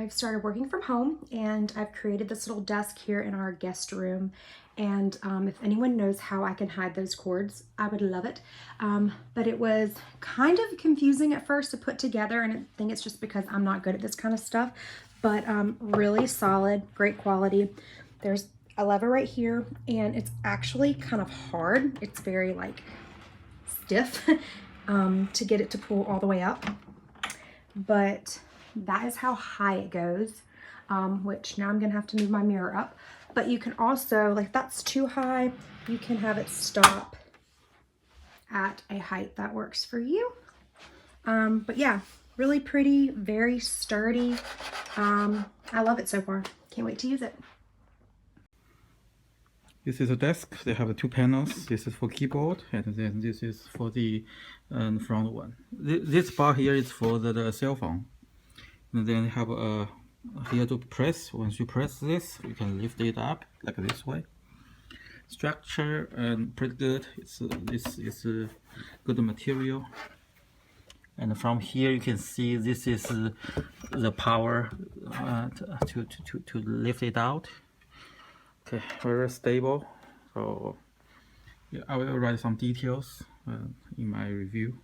I've started working from home, and I've created this little desk here in our guest room. And if anyone knows how I can hide those cords, I would love it. But it was kind of confusing at first to put together, and I think it's just because I'm not good at this kind of stuff. But really solid, great quality. There's a lever right here, and it's actually kind of hard. It's very like stiff to get it to pull all the way up. But that is how high it goes, which now I'm gonna have to move my mirror up. But you can also, like, that's too high, you can have it stop at a height that works for you. But yeah, really pretty, very sturdy. I love it so far. Can't wait to use it. This is a desk. They have two panels. This is for keyboard, and then this is for the front one. This bar here is for the cell phone. And then you have here to press. Once you press this, you can lift it up like this way. Structure and pretty good. This is good material. And from here you can see this is the power to lift it out. Okay, very stable. So yeah, I will write some details in my review.